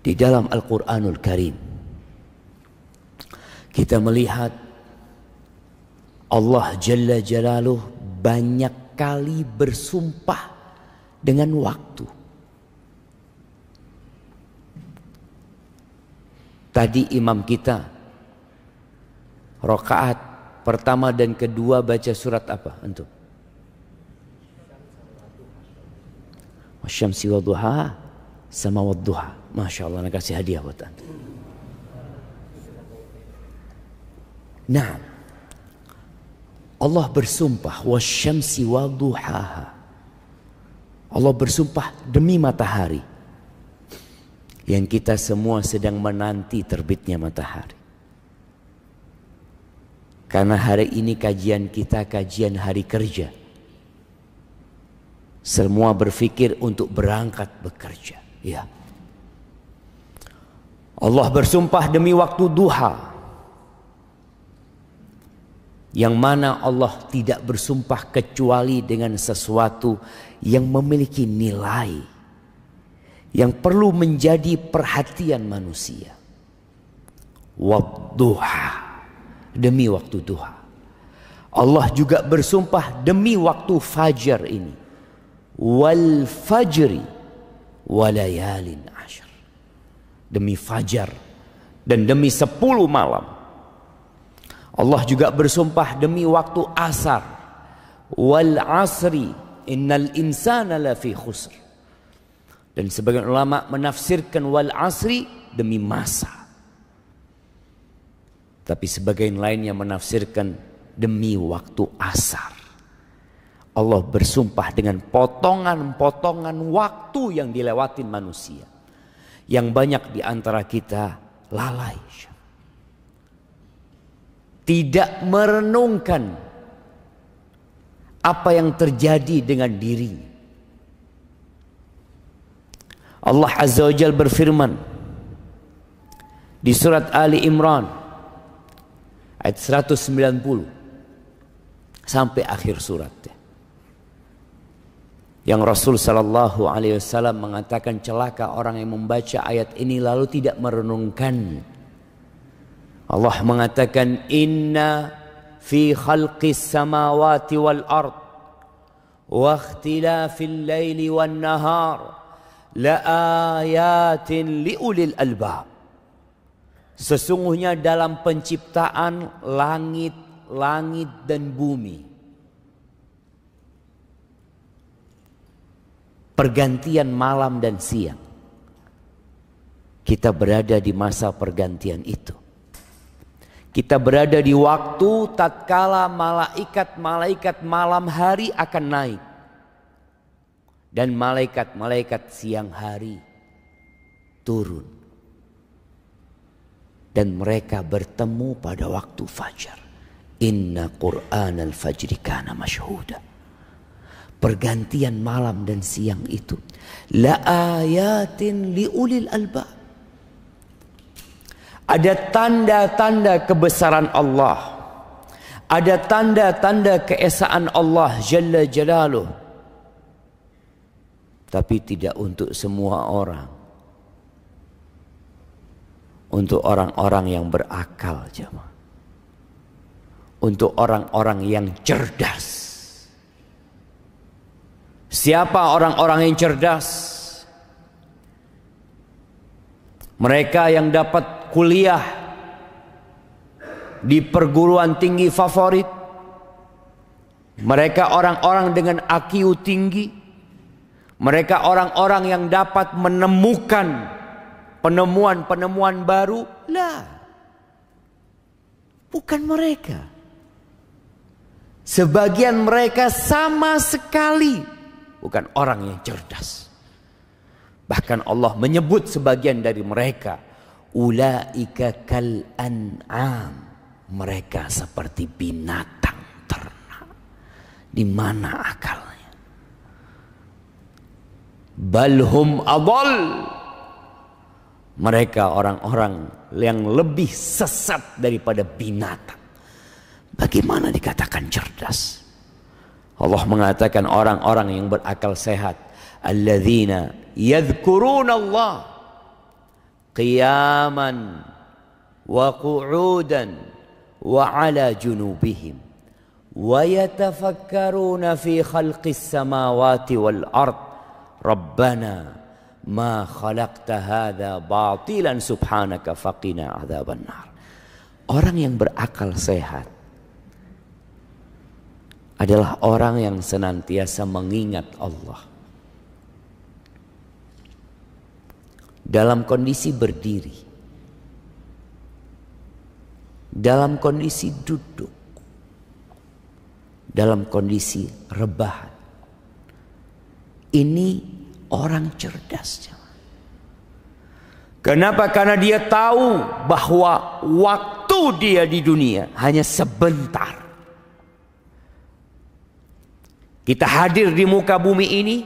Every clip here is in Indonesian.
Di dalam Al-Quranul Karim kita melihat Allah Jalla Jalaluh banyak kali bersumpah dengan waktu. Tadi imam kita rakaat pertama dan kedua baca surat apa antum? Wasyamsi wadduha sama wadduha. Masya Allah, nak kasih hadiah buat antum. Nah, Allah bersumpah wasyamsi wadduhaha. Allah bersumpah demi matahari yang kita semua sedang menanti terbitnya matahari. Karena hari ini kajian kita kajian hari kerja. Semua berpikir untuk berangkat bekerja. Ya. Allah bersumpah demi waktu duha. Yang mana Allah tidak bersumpah kecuali dengan sesuatu yang memiliki nilai. Yang perlu menjadi perhatian manusia. Wadduha. Demi waktu duha. Allah juga bersumpah demi waktu fajar ini. Wal fajri walayalin ashar. Demi fajar dan demi 10 malam. Allah juga bersumpah demi waktu asar. Wal asri innal insana lafi khusr. Dan sebagian ulama menafsirkan wal asri demi masa. Tapi sebagian lainnya menafsirkan demi waktu asar. Allah bersumpah dengan potongan-potongan waktu yang dilewatin manusia. Yang banyak di antara kita lalai. Tidak merenungkan apa yang terjadi dengan dirinya. Allah Azza wa Jalla berfirman di surat Ali Imran ayat 190 sampai akhir suratnya. Yang Rasul sallallahu alaihi wasallam mengatakan celaka orang yang membaca ayat ini lalu tidak merenungkan. Allah mengatakan inna fi khalqis samawati wal ard wa ikhtilafil laili wan nahar la ayatin liulil albab. Sesungguhnya dalam penciptaan langit dan bumi, pergantian malam dan siang, kita berada di masa pergantian itu. Kita berada di waktu tatkala malaikat-malaikat malam hari akan naik. Dan malaikat-malaikat siang hari turun. Dan mereka bertemu pada waktu fajar. Inna Qur'an al-fajri kana masyhuda. Pergantian malam dan siang itu. La ayatin liulil albab. Ada tanda-tanda kebesaran Allah. Ada tanda-tanda keesaan Allah Jalla Jalaluh. Tapi tidak untuk semua orang. Untuk orang-orang yang berakal, jemaah. Untuk orang-orang yang cerdas. Siapa orang-orang yang cerdas? Mereka yang dapat kuliah di perguruan tinggi favorit. Mereka orang-orang dengan IQ tinggi. Mereka orang-orang yang dapat menemukan penemuan-penemuan baru. Lah, bukan mereka. Sebagian mereka sama sekali bukan orang yang cerdas. Bahkan Allah menyebut sebagian dari mereka, ulaika kal an'am. Mereka seperti binatang ternak. Di mana akalnya? Balhum adall. Mereka orang-orang yang lebih sesat daripada binatang. Bagaimana dikatakan cerdas? Allah mengatakan orang-orang yang berakal sehat, alladzina yadhkuruna Allah qiyaman wa qu'udan wa ala junubihim wa yatafakkaruna fi khalqis samawati wal ard rabbana ma khalaqta hadza batilan subhanaka faqina adzabannar. Orang yang berakal sehat adalah orang yang senantiasa mengingat Allah dalam kondisi berdiri, dalam kondisi duduk, dalam kondisi rebahan. Ini orang cerdas. Kenapa? Karena dia tahu bahwa waktu dia di dunia hanya sebentar. Kita hadir di muka bumi ini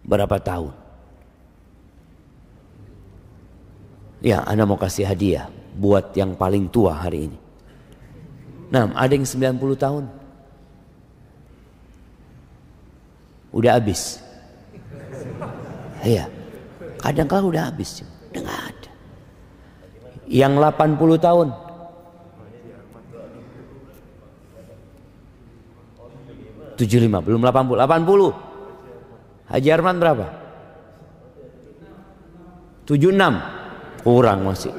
berapa tahun? Ya, Anda mau kasih hadiah buat yang paling tua hari ini. Nah, ada yang 90 tahun. Udah habis. Iya. Kadang-kadang udah habis. Udah gak ada. Yang 80 tahun. Belum 80. Haji Arman berapa? 76. Kurang masih.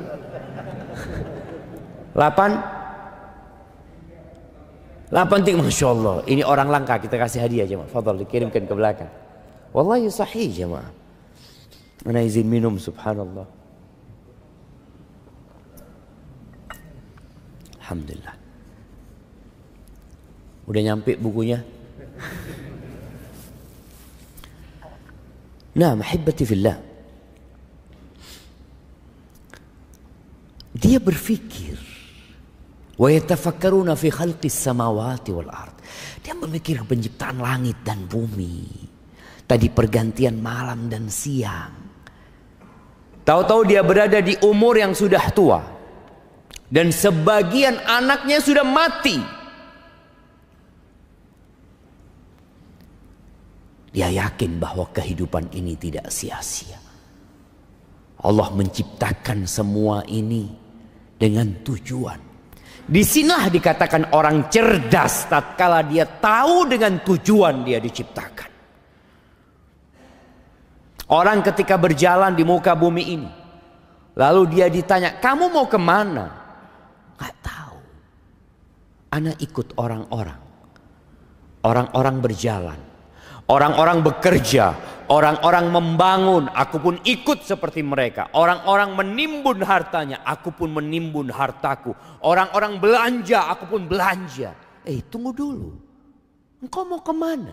8 Masya Allah. Ini orang langka, kita kasih hadiah jemaah. Fadal dikirimkan ke belakang. Wallahi sahih jemaah. Ana izin minum, subhanallah. Alhamdulillah. Udah nyampe bukunya? Nah, mahibbati fillah. Dia berfikir, wa yatafakkaruna fi khalqis samawati wal ard. Dia memikir penciptaan langit dan bumi. Tadi pergantian malam dan siang. Tahu-tahu dia berada di umur yang sudah tua. Dan sebagian anaknya sudah mati. Dia yakin bahwa kehidupan ini tidak sia-sia. Allah menciptakan semua ini dengan tujuan. Disinilah dikatakan orang cerdas tatkala dia tahu dengan tujuan dia diciptakan. Orang ketika berjalan di muka bumi ini, lalu dia ditanya, kamu mau kemana? Gak tahu. Ana ikut orang-orang. Orang-orang berjalan. Orang-orang bekerja, orang-orang membangun, aku pun ikut seperti mereka. Orang-orang menimbun hartanya, aku pun menimbun hartaku. Orang-orang belanja, aku pun belanja. Tunggu dulu. Engkau mau kemana?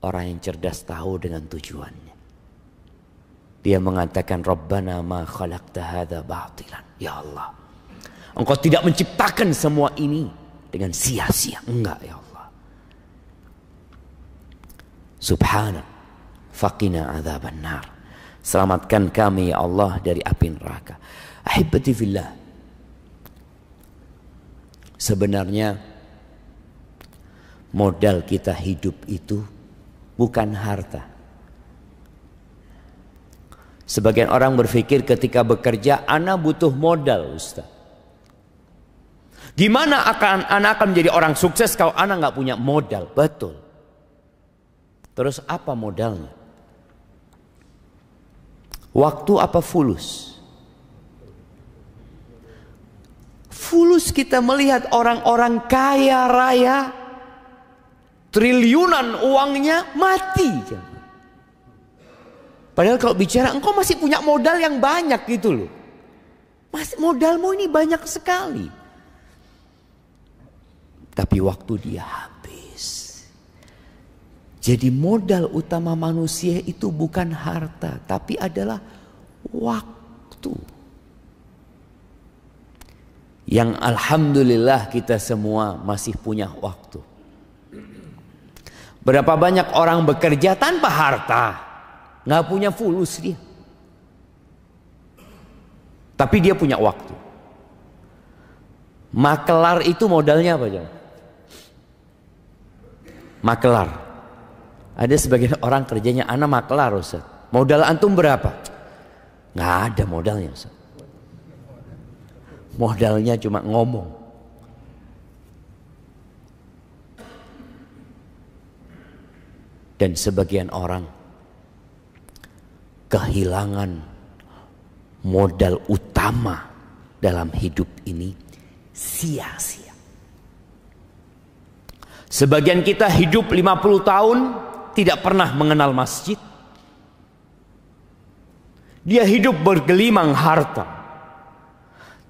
Orang yang cerdas tahu dengan tujuannya. Dia mengatakan, Rabbana ma khalaqta hadza batilan. Ya Allah, Engkau tidak menciptakan semua ini dengan sia-sia. Enggak ya Allah. Subhanak faqina adzabannar. Selamatkan kami ya Allah dari api neraka. Ahibbati fillah. Sebenarnya modal kita hidup itu bukan harta. Sebagian orang berpikir ketika bekerja, ana butuh modal, Ustaz. Gimana ana akan menjadi orang sukses kalau ana nggak punya modal? Betul. Terus apa modalnya? Waktu apa fulus? Fulus kita melihat orang-orang kaya raya, triliunan uangnya mati. Padahal kalau bicara engkau masih punya modal yang banyak gitu loh. Modalmu ini banyak sekali. Tapi waktu dia habis. Jadi modal utama manusia itu bukan harta, tapi adalah waktu. Yang alhamdulillah kita semua masih punya waktu. Berapa banyak orang bekerja tanpa harta, nggak punya fulus dia. Tapi dia punya waktu. Makelar itu modalnya apa Jam? Makelar. Ada sebagian orang kerjanya, ana makelar Ustaz. Modal antum berapa? Nggak ada modalnya. Modalnya cuma ngomong. Dan sebagian orang kehilangan modal utama dalam hidup ini sia-sia. Sebagian kita hidup 50 tahun tidak pernah mengenal masjid. Dia hidup bergelimang harta.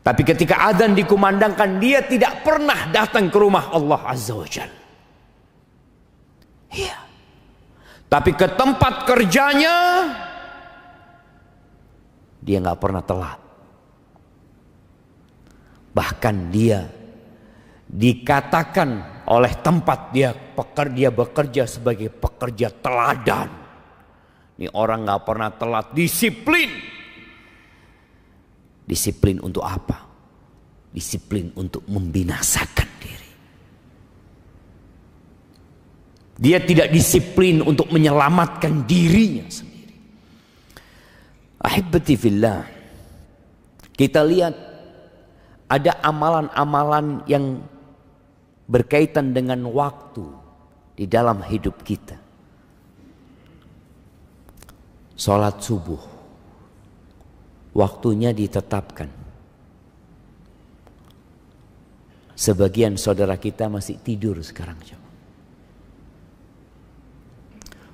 Tapi ketika adzan dikumandangkan, dia tidak pernah datang ke rumah Allah Azza wa Jalla. Iya. Tapi ke tempat kerjanya dia nggak pernah telat. Bahkan dia dikatakan oleh tempat dia bekerja sebagai pekerja teladan. Ini orang nggak pernah telat, disiplin. Disiplin untuk apa? Disiplin untuk membinasakan diri. Dia tidak disiplin untuk menyelamatkan dirinya sendiri. Ahibati fillah, kita lihat ada amalan-amalan yang berkaitan dengan waktu di dalam hidup kita. Salat subuh, waktunya ditetapkan. Sebagian saudara kita masih tidur sekarang.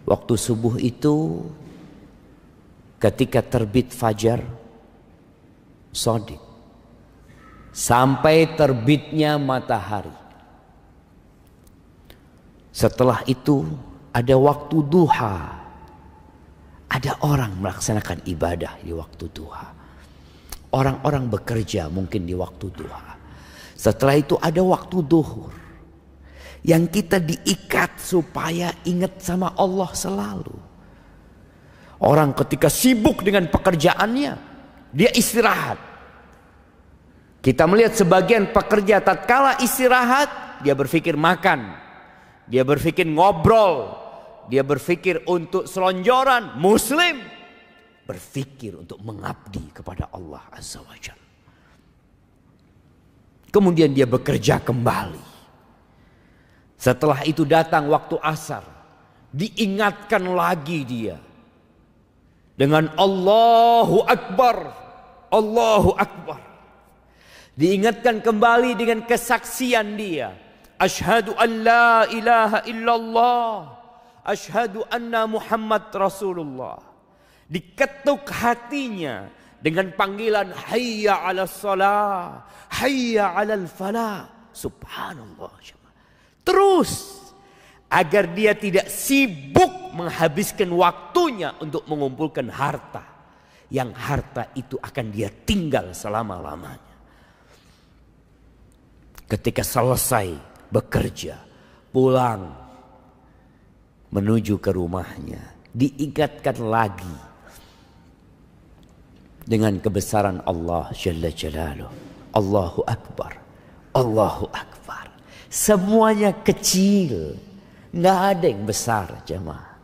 Waktu subuh itu ketika terbit fajar shadiq sampai terbitnya matahari. Setelah itu ada waktu duha. Ada orang melaksanakan ibadah di waktu duha. Orang-orang bekerja mungkin di waktu duha. Setelah itu ada waktu duhur. Yang kita diikat supaya ingat sama Allah selalu. Orang ketika sibuk dengan pekerjaannya, dia istirahat. Kita melihat sebagian pekerja tatkala istirahat, dia berpikir makan. Dia berpikir ngobrol. Dia berpikir untuk selonjoran. Muslim berpikir untuk mengabdi kepada Allah Azza wa Jalla. Kemudian dia bekerja kembali. Setelah itu datang waktu asar. Diingatkan lagi dia. Dengan Allahu Akbar. Allahu Akbar. Diingatkan kembali dengan kesaksian dia. Asyhadu an la ilaha illallah. Asyhadu anna Muhammad Rasulullah. Diketuk hatinya dengan panggilan hayya 'alas shalah, hayya 'alal falah. Subhanallah. Terus agar dia tidak sibuk menghabiskan waktunya untuk mengumpulkan harta. Yang harta itu akan dia tinggal selama-lamanya. Ketika selesai bekerja, pulang menuju ke rumahnya, diingatkan lagi dengan kebesaran Allah Jalla Jalaluh. Allahu Akbar, Allahu Akbar. Semuanya kecil, nggak ada yang besar, jemaah.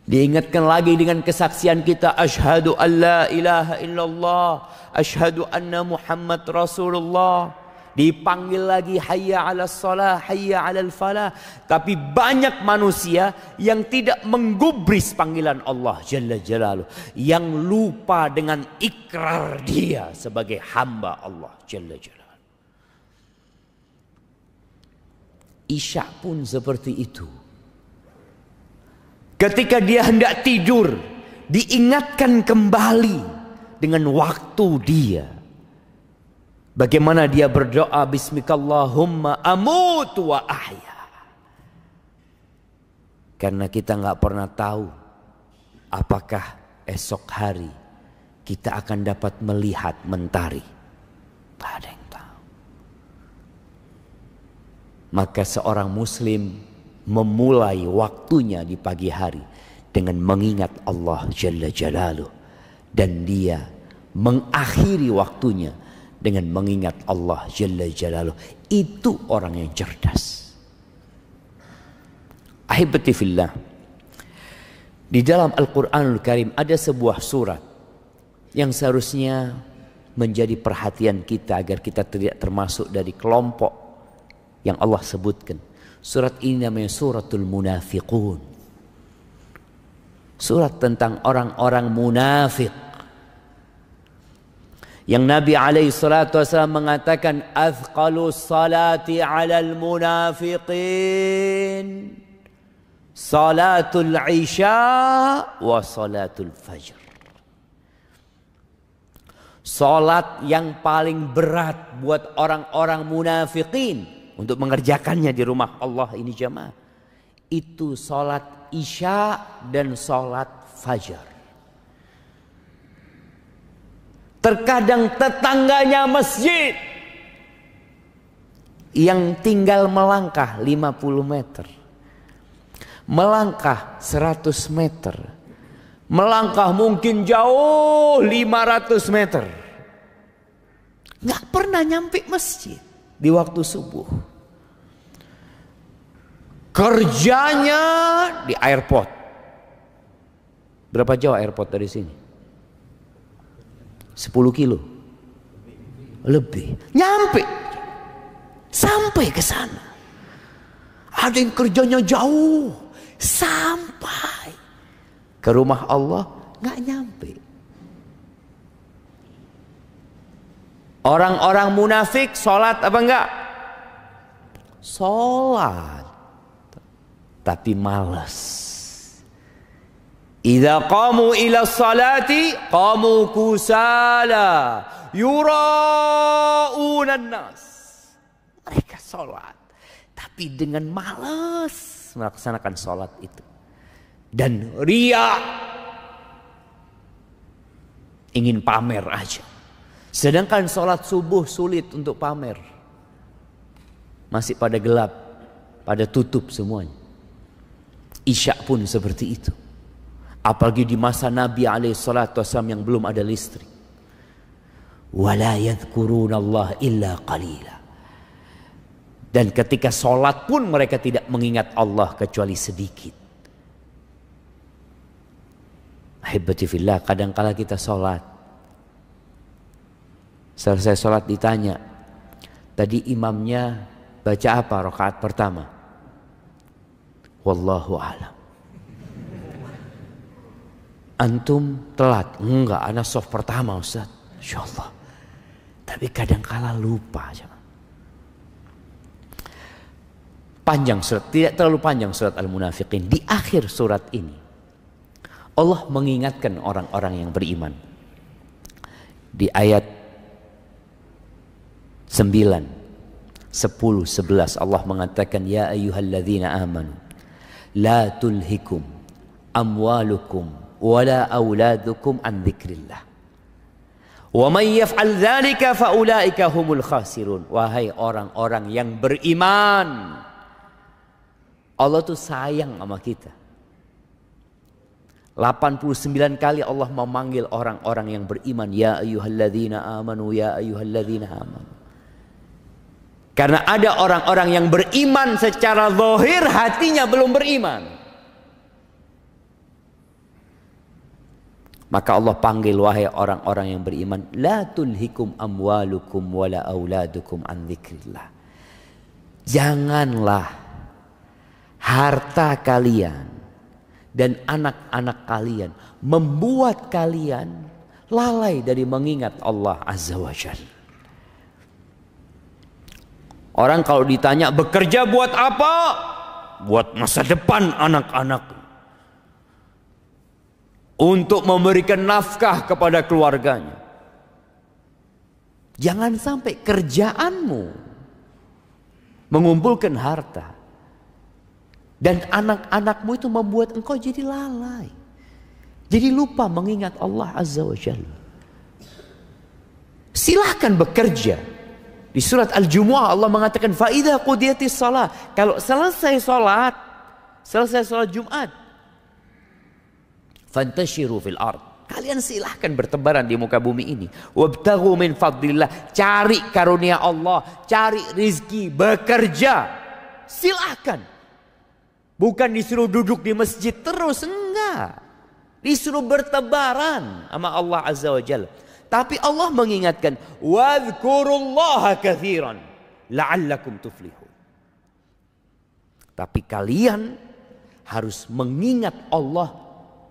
Diingatkan lagi dengan kesaksian kita, asyhadu an la ilaha illallah, asyhadu anna Muhammad Rasulullah. Dipanggil lagi hayya 'alas shalah, hayya 'alal falah. Tapi banyak manusia yang tidak menggubris panggilan Allah Jalla Jalaluh, yang lupa dengan ikrar dia sebagai hamba Allah Jalla Jalaluh. Isya pun seperti itu. Ketika dia hendak tidur, diingatkan kembali dengan waktu dia. Bagaimana dia berdoa, bismikallahumma amutu wa ahya. Karena kita nggak pernah tahu apakah esok hari kita akan dapat melihat mentari. Tak ada yang tahu. Maka seorang muslim memulai waktunya di pagi hari dengan mengingat Allah Jalla Jalaluh. Dan dia mengakhiri waktunya dengan mengingat Allah Jalla Jalaluh. Itu orang yang cerdas. Ahibati fillah. Di dalam Al-Quranul Karim ada sebuah surat yang seharusnya menjadi perhatian kita agar kita tidak termasuk dari kelompok yang Allah sebutkan. Surat ini namanya Suratul Munafiqun. Surat tentang orang-orang munafik. Yang Nabi SAW mengatakan athqalus salati 'alal munafiqin salatul isya wa salatul fajr. Salat yang paling berat buat orang-orang munafikin untuk mengerjakannya di rumah Allah ini jamaah, itu salat isya dan salat fajar. Terkadang tetangganya masjid yang tinggal melangkah 50 meter, melangkah 100 meter, melangkah mungkin jauh 500 meter, nggak pernah nyampe masjid di waktu subuh. Kerjanya di airport. Berapa jauh airport dari sini? 10 kilo lebih, nyampe sampai ke sana. Ada yang kerjanya jauh, sampai ke rumah Allah nggak nyampe. Orang-orang munafik sholat apa enggak? Sholat, tapi malas. Idza qamu ila salati qamu kusala yura'unan nas. Mereka sholat tapi dengan malas melaksanakan sholat itu. Dan ria, ingin pamer aja. Sedangkan sholat subuh sulit untuk pamer. Masih pada gelap, pada tutup semuanya. Isya pun seperti itu. Apalagi di masa Nabi SAW yang belum ada listrik. Wala yadhkurunallah illa qalila. Dan ketika sholat pun mereka tidak mengingat Allah kecuali sedikit. Ahibati fillah, kadangkala kita sholat, selesai sholat ditanya, tadi imamnya baca apa rakaat pertama? Wallahu a'lam. Antum telat? Enggak, ana soft pertama Ustaz. Insyaallah. Tapi kadangkala lupa. Panjang surat, tidak terlalu panjang surat Al-Munafiqin. Di akhir surat ini Allah mengingatkan orang-orang yang beriman. Di ayat 9, 10, 11 Allah mengatakan, ya ayyuhalladzina amanu la tulhikum amwalukum wala auladukum an dzikrillah wa may yaf'al dzalika fa ulaika humul khasirun. Wahai orang-orang yang beriman, Allah tuh sayang sama kita. 89 kali Allah memanggil orang-orang yang beriman, ya ayyuhalladzina amanu, ya ayyuhalladzina amanu. Karena ada orang-orang yang beriman secara zahir, hatinya belum beriman. Maka Allah panggil, wahai orang-orang yang beriman, la tulhikum amwalukum wala auladukum an dzikrillah. Janganlah harta kalian dan anak-anak kalian membuat kalian lalai dari mengingat Allah Azza wa Jalla. Orang kalau ditanya bekerja buat apa? Buat masa depan anak-anak. Untuk memberikan nafkah kepada keluarganya. Jangan sampai kerjaanmu mengumpulkan harta. Dan anak-anakmu itu membuat engkau jadi lalai. Jadi lupa mengingat Allah Azza wa Jalla. Silahkan bekerja. Di surat Al-Jumu'ah Allah mengatakan, فَإِذَا قُضِيَتِ الصَّلَاةِ. Kalau selesai sholat Jumat, فَانْتَشِرُوا فِي الْأَرْضِ. Kalian silahkan bertebaran di muka bumi ini. وَابْتَغُوا مِنْ فَضْلِ اللَّهِ. Cari karunia Allah, cari rizki, bekerja. Silahkan. Bukan disuruh duduk di masjid terus, enggak. Disuruh bertebaran sama Allah Azza wa Jalla. Tapi Allah mengingatkan, wadhkurullaha katsiran la'allakum tuflihun. Tapi kalian harus mengingat Allah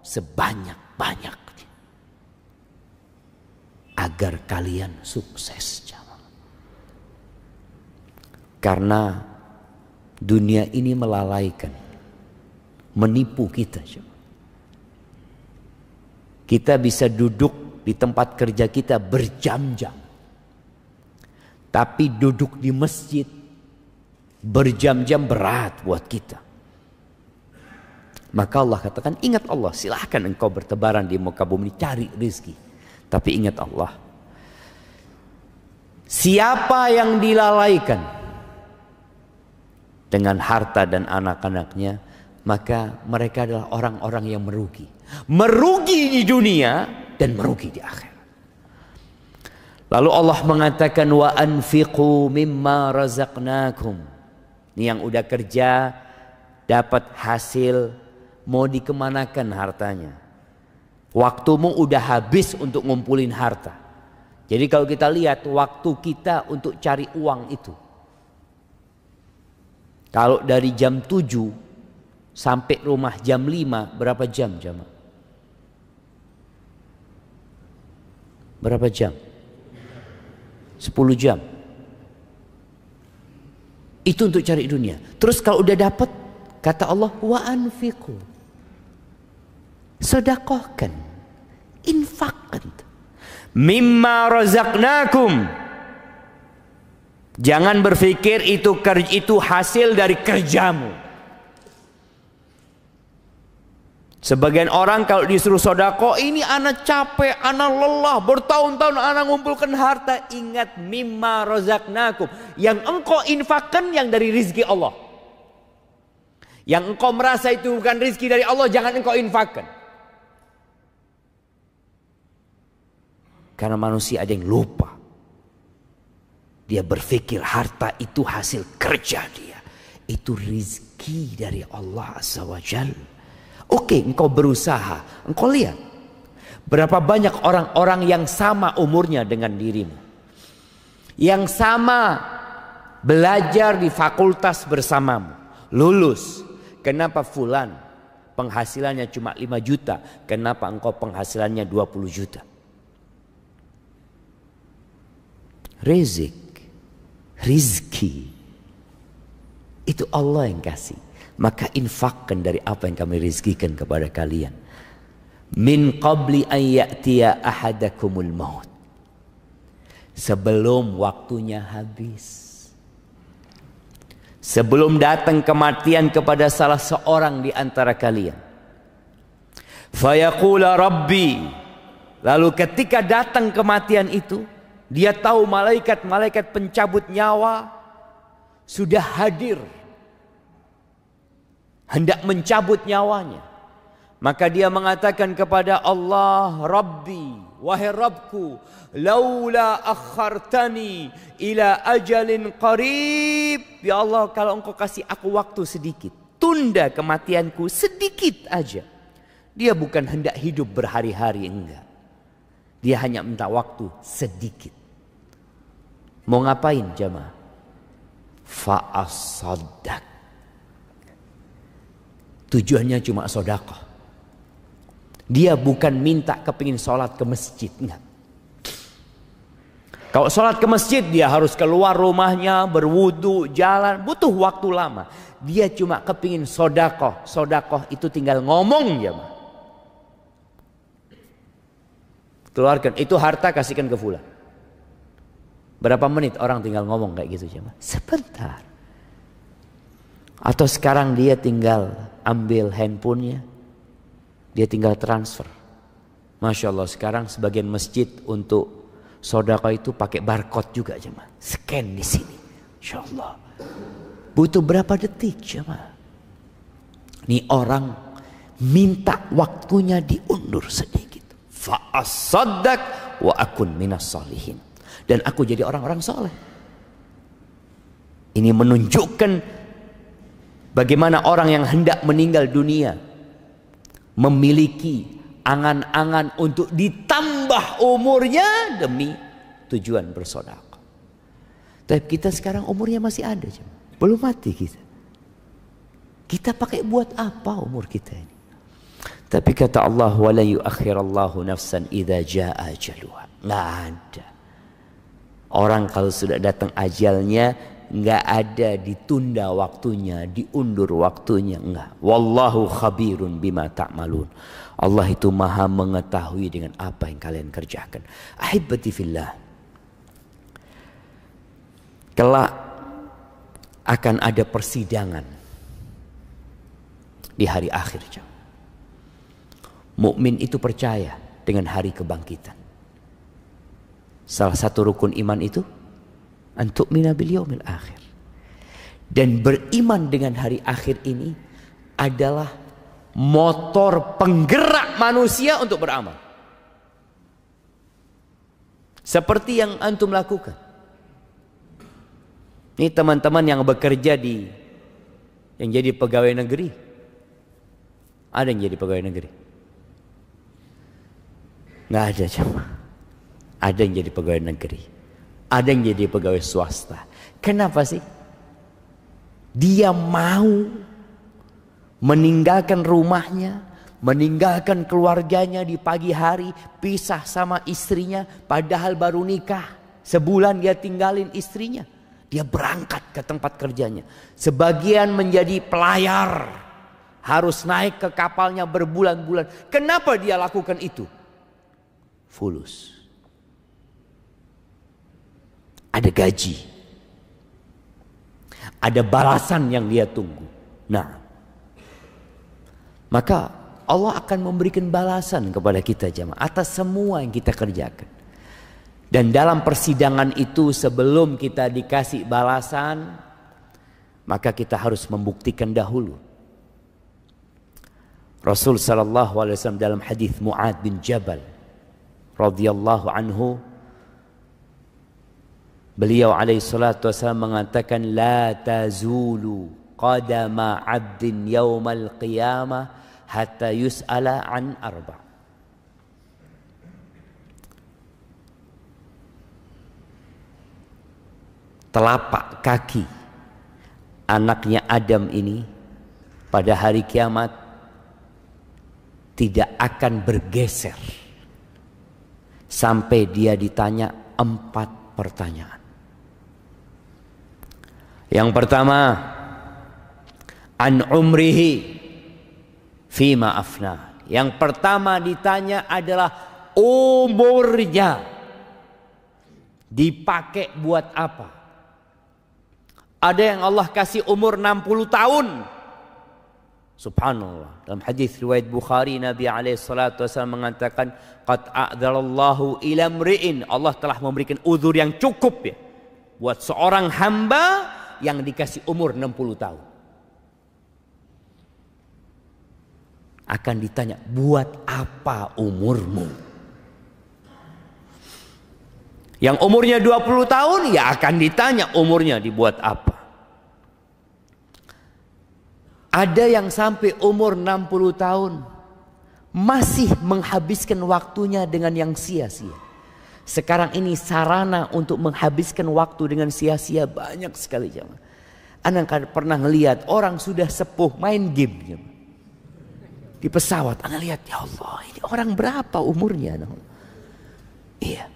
sebanyak-banyaknya agar kalian sukses. Karena dunia ini melalaikan, menipu kita. Kita bisa duduk di tempat kerja kita berjam-jam, tapi duduk di masjid berjam-jam berat buat kita. Maka Allah katakan, ingat Allah, silahkan engkau bertebaran di muka bumi cari rezeki, tapi ingat Allah. Siapa yang dilalaikan dengan harta dan anak-anaknya, maka mereka adalah orang-orang yang merugi. Merugi di dunia dan merugi di akhirat. Lalu Allah mengatakan, wa anfiqu mimma razaqnakum. Ini yang udah kerja, dapat hasil, mau dikemanakan hartanya. Waktumu udah habis untuk ngumpulin harta. Jadi kalau kita lihat waktu kita untuk cari uang itu, kalau dari jam 7 sampai rumah jam 5, berapa jam jamaah? Berapa jam? 10 jam. Itu untuk cari dunia. Terus kalau udah dapat, kata Allah, wa anfiqu. Sedekahkan, infakkan. Mimma razaqnakum. Jangan berpikir itu hasil dari kerjamu. Sebagian orang kalau disuruh sodako, ini anak capek, anak lelah, bertahun-tahun anak ngumpulkan harta. Ingat, mimma razaqnakum. Yang engkau infakkan yang dari rizki Allah. Yang engkau merasa itu bukan rizki dari Allah, jangan engkau infakkan. Karena manusia ada yang lupa. Dia berpikir harta itu hasil kerja dia. Itu rizki dari Allah Azza wa Jalla. Oke, engkau berusaha. Engkau lihat. Berapa banyak orang-orang yang sama umurnya dengan dirimu. Yang sama belajar di fakultas bersamamu. Lulus. Kenapa fulan penghasilannya cuma 5 juta? Kenapa engkau penghasilannya 20 juta? Rizki itu Allah yang kasih. Maka infakkan dari apa yang kami rizkikan kepada kalian. Min qabli an ya'tiya ahadakumul maut. Sebelum waktunya habis. Sebelum datang kematian kepada salah seorang di antara kalian. Fayaqula Rabbi. Lalu ketika datang kematian itu, dia tahu malaikat-malaikat pencabut nyawa sudah hadir. Hendak mencabut nyawanya. Maka dia mengatakan kepada Allah, Rabbi, wahai Rabbku, laula akhartani ila ajalin qarib. Ya Allah, kalau engkau kasih aku waktu sedikit, tunda kematianku sedikit aja. Dia bukan hendak hidup berhari-hari, enggak. Dia hanya minta waktu sedikit. Mau ngapain jamaah? Fa'asaddaq. Tujuannya cuma sedekah. Dia bukan minta kepingin sholat ke masjid, enggak. Kalau sholat ke masjid dia harus keluar rumahnya, berwudu, jalan, butuh waktu lama. Dia cuma kepingin sedekah. Sedekah itu tinggal ngomong jamaah. Keluarkan itu harta, kasihkan ke fulan. Berapa menit orang tinggal ngomong kayak gitu jemaah? Sebentar. Atau sekarang dia tinggal ambil handphonenya, dia tinggal transfer. Masya Allah, sekarang sebagian masjid untuk sedekah itu pakai barcode juga jemaah. Scan di sini. Masya Allah. Butuh berapa detik jemaah? Ini orang minta waktunya diundur sedikit. Fa'asaddaq wa akun minas salihin. Dan aku jadi orang-orang soleh. Ini menunjukkan bagaimana orang yang hendak meninggal dunia memiliki angan-angan untuk ditambah umurnya demi tujuan bersedekah. Tapi kita sekarang umurnya masih ada, belum mati kita. Kita pakai buat apa umur kita ini? Tapi kata Allah, wala yuakhirallahu nafsan idza jaa ajaluha. Nggak ada. Orang kalau sudah datang ajalnya, nggak ada ditunda waktunya, diundur waktunya, enggak. Wallahu khabirun bima ta'malun. Allah itu maha mengetahui dengan apa yang kalian kerjakan. Ahibati fillah. Kelak akan ada persidangan di hari akhir. Mukmin itu percaya dengan hari kebangkitan. Salah satu rukun iman itu antu'mina bil yaumil akhir. Dan beriman dengan hari akhir ini adalah motor penggerak manusia untuk beramal. Seperti yang antum lakukan. Ini teman-teman yang bekerja yang jadi pegawai negeri. Ada yang jadi pegawai negeri? Nggak ada, jemaah. Ada yang jadi pegawai negeri. Ada yang jadi pegawai swasta. Kenapa sih? Dia mau meninggalkan rumahnya, meninggalkan keluarganya di pagi hari, pisah sama istrinya, padahal baru nikah. Sebulan dia tinggalin istrinya. Dia berangkat ke tempat kerjanya. Sebagian menjadi pelayar, harus naik ke kapalnya berbulan-bulan. Kenapa dia lakukan itu? Fulus. Ada gaji. Ada balasan yang dia tunggu. Nah, maka Allah akan memberikan balasan kepada kita jemaah atas semua yang kita kerjakan. Dan dalam persidangan itu sebelum kita dikasih balasan, maka kita harus membuktikan dahulu. Rasul sallallahu alaihi wasallam dalam hadis Mu'ad bin Jabal radhiyallahu anhu, beliau alaihi salatu wasallam mengatakan, la tazulu qadama 'abdin yaumal qiyamah hatta yus'ala an arba'. Telapak kaki anaknya Adam ini pada hari kiamat tidak akan bergeser sampai dia ditanya 4 pertanyaan. Yang pertama, an umrihi fima afna. Yang pertama ditanya adalah umurnya dipakai buat apa? Ada yang Allah kasih umur 60 tahun. Subhanallah. Dalam hadis riwayat Bukhari, Nabi SAW mengatakan, qad a'dzarallahu ila mri'in. Allah telah memberikan uzur yang cukup ya buat seorang hamba yang dikasih umur 60 tahun. Akan ditanya, buat apa umurmu? Yang umurnya 20 tahun ya akan ditanya umurnya dibuat apa. Ada yang sampai umur 60 tahun masih menghabiskan waktunya dengan yang sia-sia. Sekarang ini sarana untuk menghabiskan waktu dengan sia-sia banyak sekali jemaah. Anda kan pernah ngelihat orang sudah sepuh main game jemaah. Di pesawat Anda lihat, ya Allah, ini orang berapa umurnya? Iya.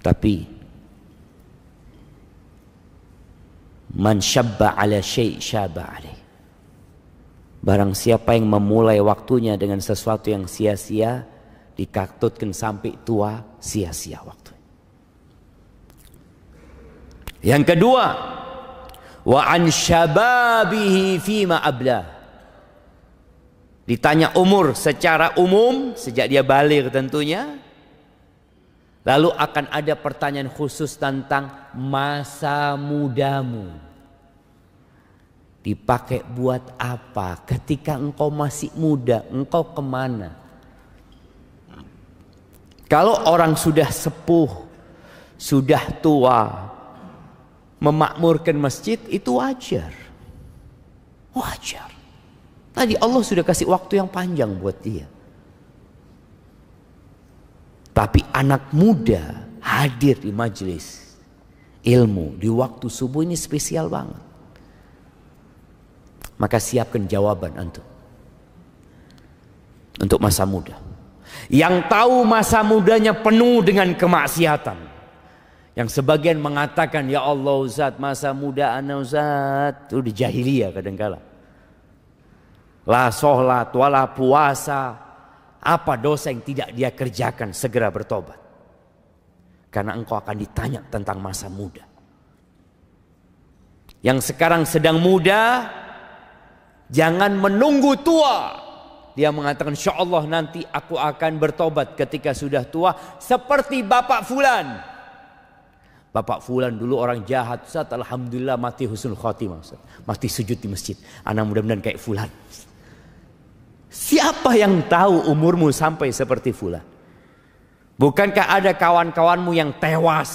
Tapi man syabba ala syai' syaba alaih. Barang siapa yang memulai waktunya dengan sesuatu yang sia-sia, dikatutkan sampai tua sia-sia waktu. Yang kedua, wa an syababihi fima ablah. Ditanya umur secara umum sejak dia baligh tentunya. Lalu akan ada pertanyaan khusus tentang masa mudamu. Dipakai buat apa? Ketika engkau masih muda, engkau kemana? Kalau orang sudah sepuh, sudah tua, memakmurkan masjid itu wajar. Wajar. Tadi Allah sudah kasih waktu yang panjang buat dia. Tapi anak muda hadir di majelis ilmu di waktu subuh ini spesial banget. Maka siapkan jawaban antum untuk masa muda. Yang tahu masa mudanya penuh dengan kemaksiatan. Yang sebagian mengatakan, ya Allah Ustaz, masa muda ana Ustaz itu di jahiliyah kadang-kala. La sholat, wala puasa. Apa dosa yang tidak dia kerjakan, segera bertobat. Karena engkau akan ditanya tentang masa muda. Yang sekarang sedang muda, jangan menunggu tua. Dia mengatakan, insya Allah nanti aku akan bertobat ketika sudah tua. Seperti Bapak Fulan. Bapak Fulan dulu orang jahat, Ustaz, alhamdulillah mati husnul khotimah, Ustaz. Mati sujud di masjid. Anak mudah-mudahan kayak Fulan. Siapa yang tahu umurmu sampai seperti Fulan? Bukankah ada kawan-kawanmu yang tewas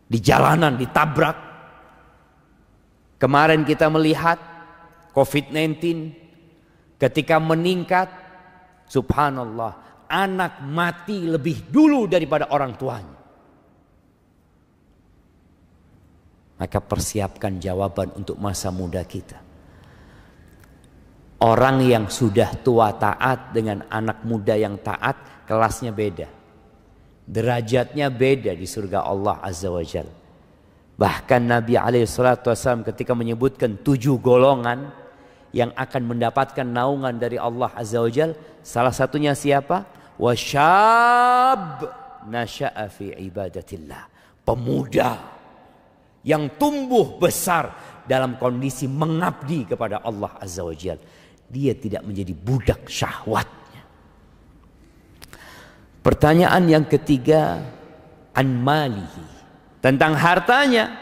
di jalanan, ditabrak? Kemarin kita melihat COVID-19 ketika meningkat, subhanallah, anak mati lebih dulu daripada orang tuanya. Maka persiapkan jawaban untuk masa muda kita. Orang yang sudah tua taat dengan anak muda yang taat, kelasnya beda. Derajatnya beda di surga Allah Azza wa Jal. Bahkan Nabi SAW ketika menyebutkan 7 golongan yang akan mendapatkan naungan dari Allah Azza wa Jal, salah satunya siapa? Wasyab nasya'a fi ibadatillah. Pemuda yang tumbuh besar dalam kondisi mengabdi kepada Allah Azza wa Jal. Dia tidak menjadi budak syahwatnya. Pertanyaan yang ketiga, an malihi, tentang hartanya.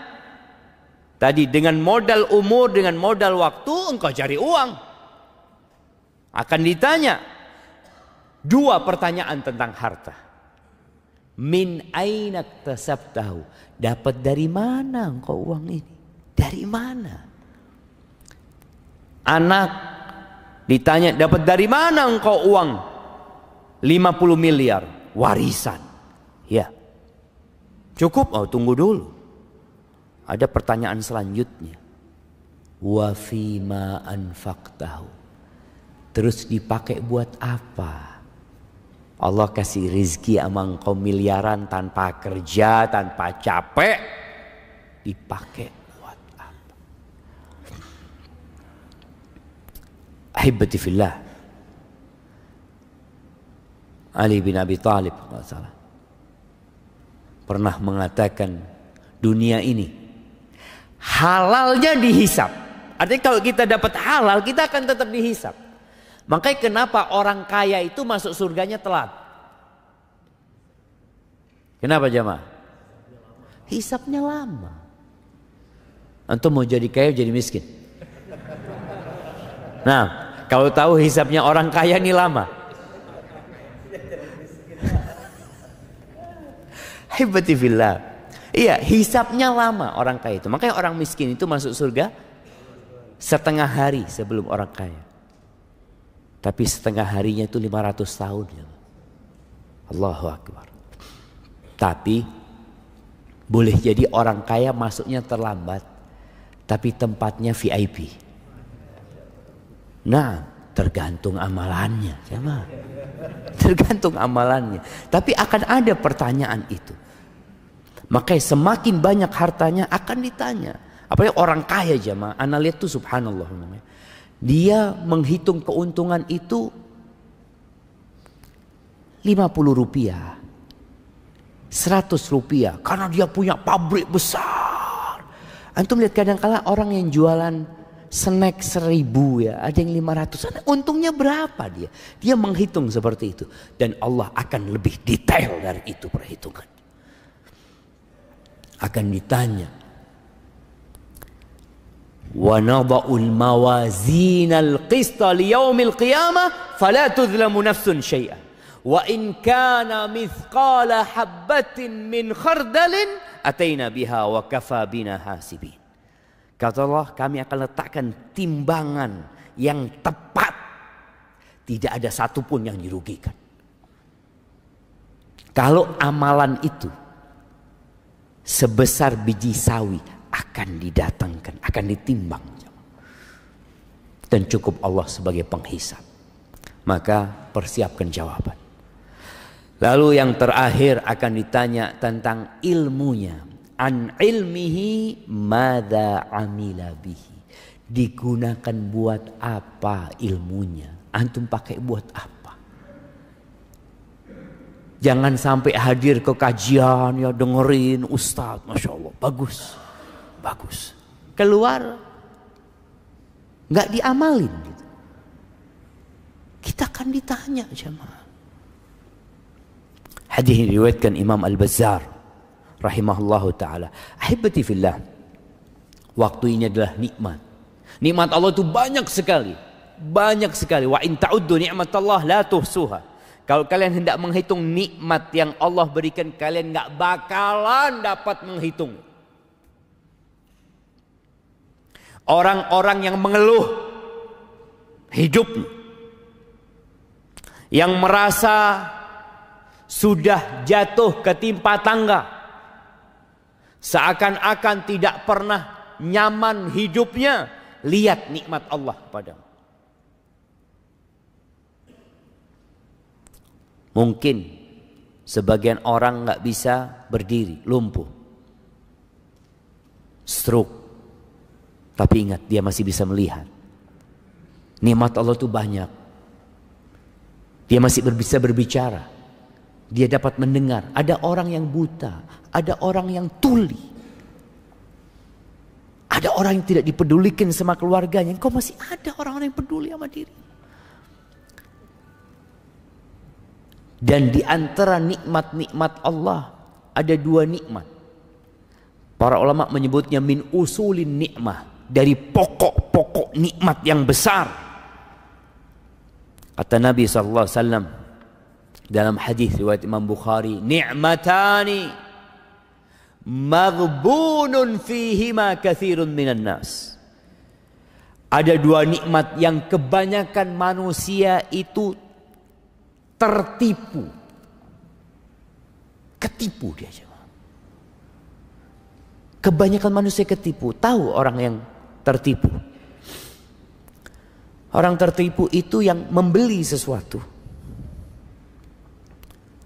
Tadi dengan modal umur, dengan modal waktu engkau cari uang. Akan ditanya 2 pertanyaan tentang harta. Min aina tasabtahu, dapat dari mana engkau uang ini? Dari mana? Anak ditanya, dapat dari mana engkau uang 50 miliar warisan? Ya. Cukup? Oh, tunggu dulu. Ada pertanyaan selanjutnya. Wa fima anfaqtahu. Terus dipakai buat apa? Allah kasih rizki sama engkau miliaran tanpa kerja, tanpa capek. Dipakai buat apa? Ahibati fillah. Ali bin Abi Thalib pernah mengatakan, dunia ini halalnya dihisap. Artinya kalau kita dapat halal, kita akan tetap dihisap. Makanya kenapa orang kaya itu masuk surganya telat? Kenapa jamaah? Hisapnya lama. Antum mau jadi kaya jadi miskin? Nah, kalau tahu hisapnya orang kaya ini lama. Hibati fillah. Iya, hisapnya lama orang kaya itu. Makanya orang miskin itu masuk surga setengah hari sebelum orang kaya. Tapi setengah harinya itu 500 tahun. Ya. Allahu Akbar. Tapi boleh jadi orang kaya masuknya terlambat. Tapi tempatnya VIP. Nah, tergantung amalannya. Sama. Tergantung amalannya. Tapi akan ada pertanyaan itu. Makanya semakin banyak hartanya akan ditanya. Apalagi orang kaya jamaah. Ana lihat tuh subhanallah. Dia menghitung keuntungan itu 50 rupiah, 100 rupiah. Karena dia punya pabrik besar. Antum lihat kadang-kala orang yang jualan snack 1000 ya, ada yang 500. Untungnya berapa dia? Dia menghitung seperti itu. Dan Allah akan lebih detail dari itu perhitungan. Akan ditanya. Wa nada'ul mawazinal qista liyaumil qiyamah fala tudhlamu nafsun syai'an wa in kana mithqala habbatin min khardalin ataina biha wa kafa bina hasibin. Kata Allah, kami akan letakkan timbangan yang tepat. Tidak ada satupun yang dirugikan. Kalau amalan itu sebesar biji sawi akan didatangkan, akan ditimbang. Dan cukup Allah sebagai penghisab. Maka persiapkan jawaban. Lalu yang terakhir akan ditanya tentang ilmunya. An ilmihi madza amila bihi. Digunakan buat apa ilmunya? Antum pakai buat apa? Jangan sampai hadir ke kajian ya dengerin ustaz, masya Allah bagus, bagus. Keluar nggak diamalin. Gitu. Kita akan ditanya jemaah. Hadis ini diriwayatkan Imam Al-Bazzar rahimahullahu taala. Ahibati fillah. Waktu ini adalah nikmat. Nikmat Allah itu banyak sekali. Banyak sekali. Wa in ta'uddu ni'matallah la tuhsuha. Kalau kalian hendak menghitung nikmat yang Allah berikan, kalian nggak bakalan dapat menghitung. Orang-orang yang mengeluh hidupnya, yang merasa sudah jatuh ketimpa tangga, seakan-akan tidak pernah nyaman hidupnya, lihat nikmat Allah padamu. Mungkin sebagian orang nggak bisa berdiri, lumpuh, stroke, tapi ingat dia masih bisa melihat. Nikmat Allah itu banyak. Dia masih bisa berbicara, dia dapat mendengar. Ada orang yang buta, ada orang yang tuli, ada orang yang tidak dipedulikan sama keluarganya. Kok masih ada orang-orang yang peduli sama diri. Dan di antara nikmat-nikmat Allah ada dua nikmat. Para ulama menyebutnya min usulin nikmah, dari pokok-pokok nikmat yang besar. Kata Nabi SAW dalam hadis riwayat Imam Bukhari, ni'matani maghbunun fihima katsirun minan nas. Ada dua nikmat yang kebanyakan manusia itu tertipu, ketipu dia. Kebanyakan manusia ketipu. Tahu orang yang tertipu? Orang tertipu itu yang membeli sesuatu.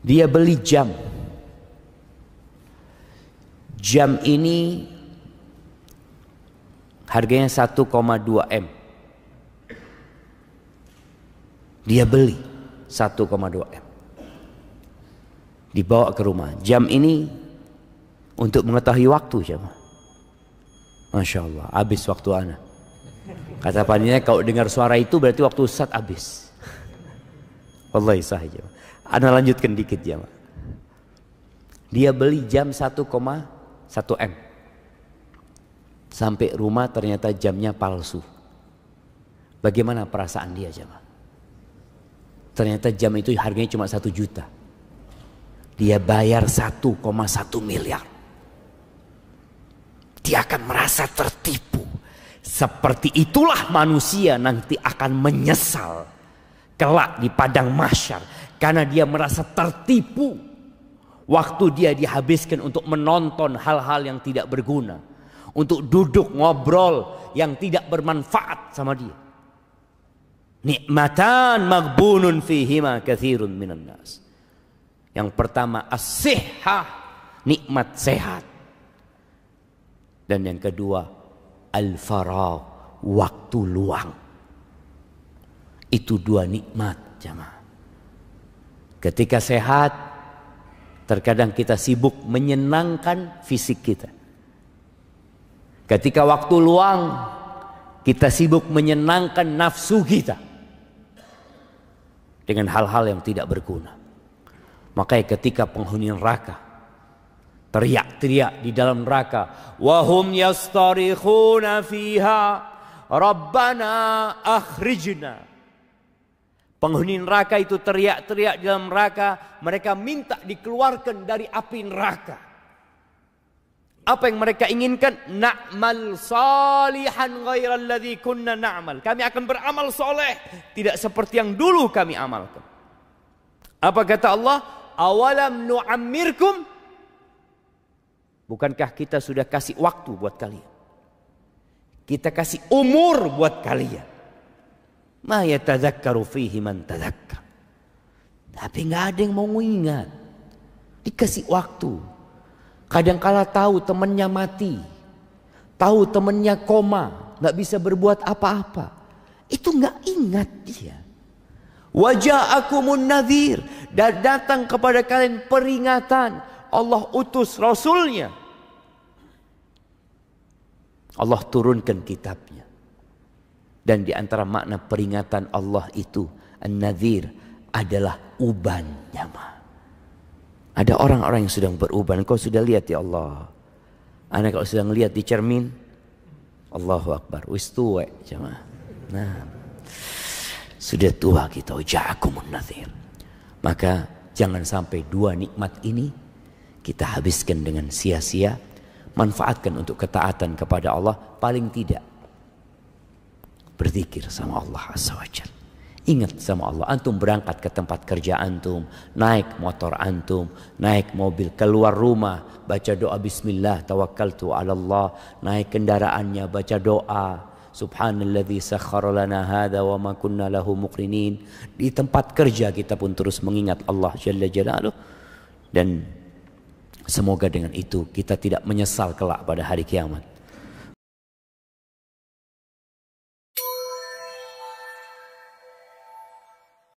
Dia beli jam. Jam ini harganya 1,2 M. Dia beli 1,2 M. Dibawa ke rumah. Jam ini untuk mengetahui waktu, jemaah. Masya Allah, habis waktu ana. Kata panitia, kalau dengar suara itu berarti waktu Ustaz habis. Wallahi sahih, jemaah. Ana lanjutkan dikit, jemaah. Dia beli jam 1,1 M. Sampai rumah ternyata jamnya palsu. Bagaimana perasaan dia, jemaah? Ternyata jam itu harganya cuma 1 juta. Dia bayar 1,1 miliar. Dia akan merasa tertipu. Seperti itulah manusia nanti akan menyesal kelak di padang mahsyar. Karena dia merasa tertipu. Waktu dia dihabiskan untuk menonton hal-hal yang tidak berguna. Untuk duduk ngobrol yang tidak bermanfaat sama dia. Nikmatan maghbunun fihima katsirun minan nas. Yang pertama as-sihhah, nikmat sehat. Dan yang kedua al-faragh, waktu luang. Itu dua nikmat, jemaah. Ketika sehat, terkadang kita sibuk menyenangkan fisik kita. Ketika waktu luang, kita sibuk menyenangkan nafsu kita dengan hal-hal yang tidak berguna. Makanya ketika penghuni neraka teriak-teriak di dalam neraka, wahum yastarikhuna fiha rabbana akhrijna. Penghuni neraka itu teriak-teriak di dalam neraka, mereka minta dikeluarkan dari api neraka. Apa yang mereka inginkan? Na'mal salihan ghairal ladzi kunna na'mal. Kami akan beramal soleh, tidak seperti yang dulu kami amalkan. Apa kata Allah? Awalam nu'ammirkum? Bukankah kita sudah kasih waktu buat kalian? Kita kasih umur buat kalian. Ma yatadzakkaru fihi man tadzakkar. Tapi nggak ada yang mau ingat. Dikasih waktu. Kadangkala tahu temannya mati, tahu temannya koma, nggak bisa berbuat apa-apa. Itu nggak ingat dia. Waja'akumun nadhir, dan datang kepada kalian peringatan. Allah utus Rasulnya. Allah turunkan kitabnya. Dan di antara makna peringatan Allah itu, an-nadhir adalah uban jamaah. Ada orang-orang yang sedang beruban. Kau sudah lihat ya Allah. Anak kalau sedang lihat di cermin, Allahu Akbar. Wis tua jemaah. Nah, sudah tua kita. Ja'akumun nadhir. Maka jangan sampai dua nikmat ini kita habiskan dengan sia-sia. Manfaatkan untuk ketaatan kepada Allah. Paling tidak berzikir sama Allah Azza wa Jalla. Ingat sama Allah. Antum berangkat ke tempat kerja antum, naik motor antum, naik mobil, keluar rumah, baca doa bismillah tawakkaltu 'ala Allah, naik kendaraannya baca doa subhanalladzi sakhkhara lana hadza wa ma kunna lahu muqrinin. Di tempat kerja kita pun terus mengingat Allah jalla jalaluh, dan semoga dengan itu kita tidak menyesal kelak pada hari kiamat.